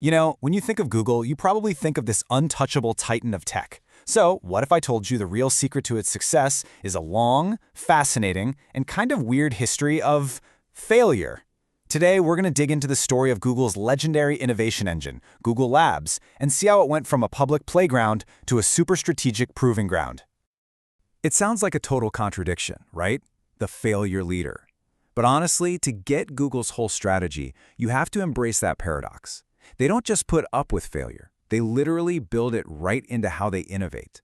You know, when you think of Google, you probably think of this untouchable titan of tech. So, what if I told you the real secret to its success is a long, fascinating, and kind of weird history of failure? Today, we're going to dig into the story of Google's legendary innovation engine, Google Labs, and see how it went from a public playground to a super strategic proving ground. It sounds like a total contradiction, right? The failure leader. But honestly, to get Google's whole strategy, you have to embrace that paradox. They don't just put up with failure. They literally build it right into how they innovate.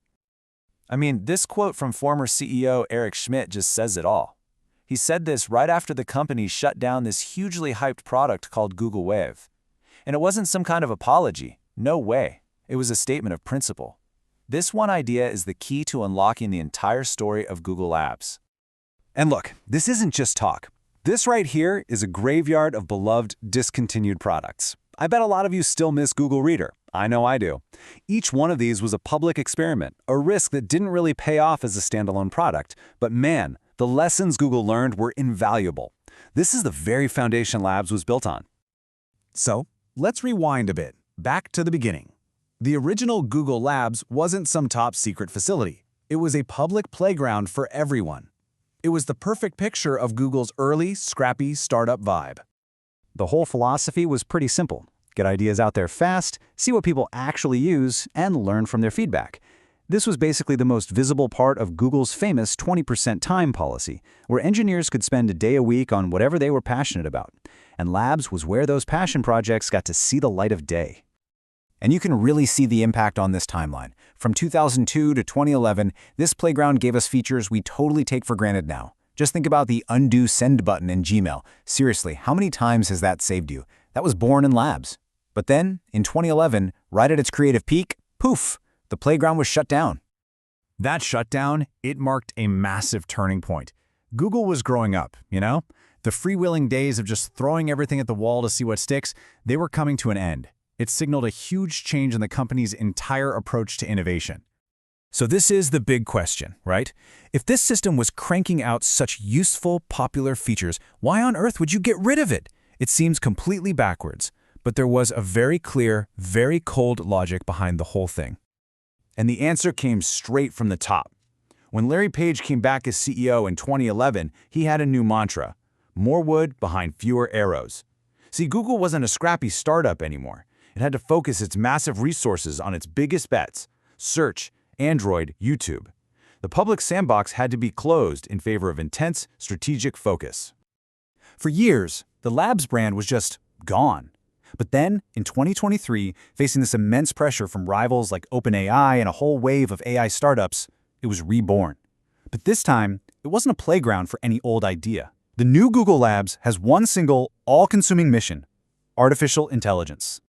I mean, this quote from former CEO Eric Schmidt just says it all. He said this right after the company shut down this hugely hyped product called Google Wave. And it wasn't some kind of apology. No way. It was a statement of principle. This one idea is the key to unlocking the entire story of Google Labs. And look, this isn't just talk. This right here is a graveyard of beloved, discontinued products. I bet a lot of you still miss Google Reader. I know I do. Each one of these was a public experiment, a risk that didn't really pay off as a standalone product. But man, the lessons Google learned were invaluable. This is the very foundation Labs was built on. So, let's rewind a bit, back to the beginning. The original Google Labs wasn't some top-secret facility. It was a public playground for everyone. It was the perfect picture of Google's early, scrappy startup vibe. The whole philosophy was pretty simple. Get ideas out there fast, see what people actually use, and learn from their feedback. This was basically the most visible part of Google's famous 20% time policy, where engineers could spend a day a week on whatever they were passionate about. And Labs was where those passion projects got to see the light of day. And you can really see the impact on this timeline. From 2002 to 2011, this playground gave us features we totally take for granted now. Just think about the undo send button in Gmail. Seriously, how many times has that saved you? That was born in Labs. But then, in 2011, right at its creative peak, poof, the playground was shut down. That shutdown, it marked a massive turning point. Google was growing up, you know? The freewheeling days of just throwing everything at the wall to see what sticks, they were coming to an end. It signaled a huge change in the company's entire approach to innovation. So this is the big question, right? If this system was cranking out such useful, popular features, why on earth would you get rid of it? It seems completely backwards, but there was a very clear, very cold logic behind the whole thing. And the answer came straight from the top. When Larry Page came back as CEO in 2011, he had a new mantra: more wood behind fewer arrows. See, Google wasn't a scrappy startup anymore. It had to focus its massive resources on its biggest bets: search, Android, YouTube. The public sandbox had to be closed in favor of intense, strategic focus. For years, the Labs brand was just gone. But then, in 2023, facing this immense pressure from rivals like OpenAI and a whole wave of AI startups, it was reborn. But this time, it wasn't a playground for any old idea. The new Google Labs has one single, all-consuming mission: artificial intelligence.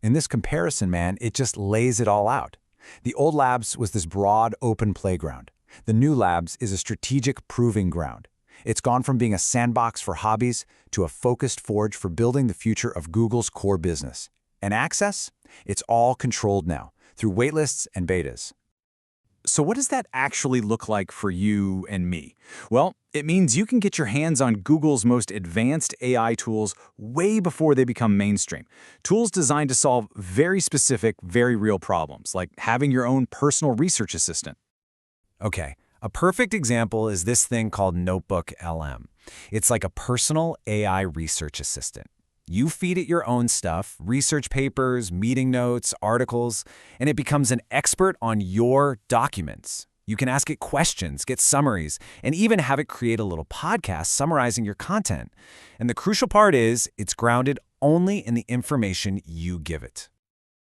In this comparison, man, it just lays it all out. The old Labs was this broad, open playground. The new Labs is a strategic proving ground. It's gone from being a sandbox for hobbies to a focused forge for building the future of Google's core business. And access? It's all controlled now, through waitlists and betas. So what does that actually look like for you and me? Well, it means you can get your hands on Google's most advanced AI tools way before they become mainstream. Tools designed to solve very specific, very real problems, like having your own personal research assistant. Okay, a perfect example is this thing called Notebook LM. It's like a personal AI research assistant. You feed it your own stuff, research papers, meeting notes, articles, and it becomes an expert on your documents. You can ask it questions, get summaries, and even have it create a little podcast summarizing your content. And the crucial part is, it's grounded only in the information you give it.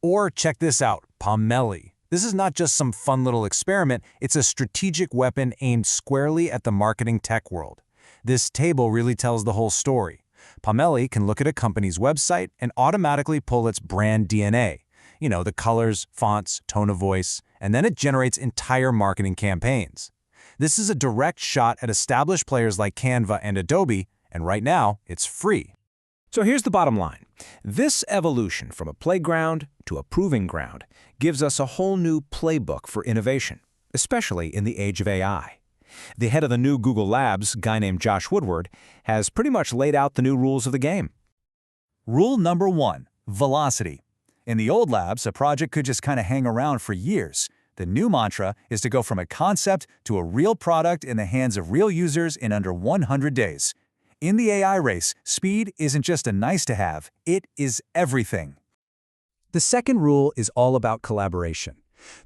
Or check this out, Pomeli. This is not just some fun little experiment, it's a strategic weapon aimed squarely at the marketing tech world. This table really tells the whole story. Pomeli can look at a company's website and automatically pull its brand DNA. You know, the colors, fonts, tone of voice, and then it generates entire marketing campaigns. This is a direct shot at established players like Canva and Adobe, and right now, it's free. So here's the bottom line. This evolution from a playground to a proving ground gives us a whole new playbook for innovation, especially in the age of AI. The head of the new Google Labs, a guy named Josh Woodward, has pretty much laid out the new rules of the game. Rule number 1. velocity. In the old labs, a project could just kind of hang around for years. The new mantra is to go from a concept to a real product in the hands of real users in under 100 days. In the AI race, speed isn't just a nice-to-have, it is everything. The second rule is all about collaboration.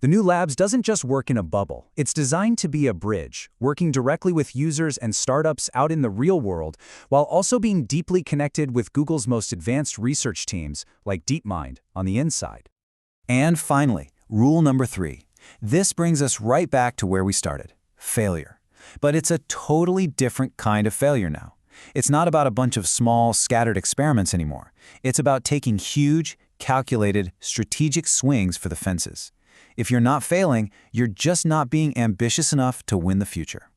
The new labs doesn't just work in a bubble. It's designed to be a bridge, working directly with users and startups out in the real world, while also being deeply connected with Google's most advanced research teams, like DeepMind, on the inside. And finally, rule number 3. This brings us right back to where we started, failure. But it's a totally different kind of failure now. It's not about a bunch of small, scattered experiments anymore. It's about taking huge, calculated, strategic swings for the fences. If you're not failing, you're just not being ambitious enough to win the future.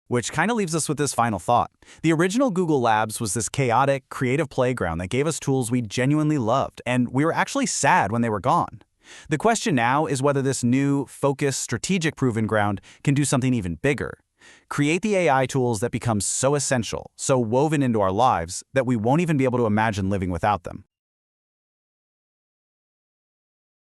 Which kind of leaves us with this final thought. The original Google Labs was this chaotic, creative playground that gave us tools we genuinely loved, and we were actually sad when they were gone. The question now is whether this new, focused, strategic proving ground can do something even bigger. Create the AI tools that become so essential, so woven into our lives, that we won't even be able to imagine living without them.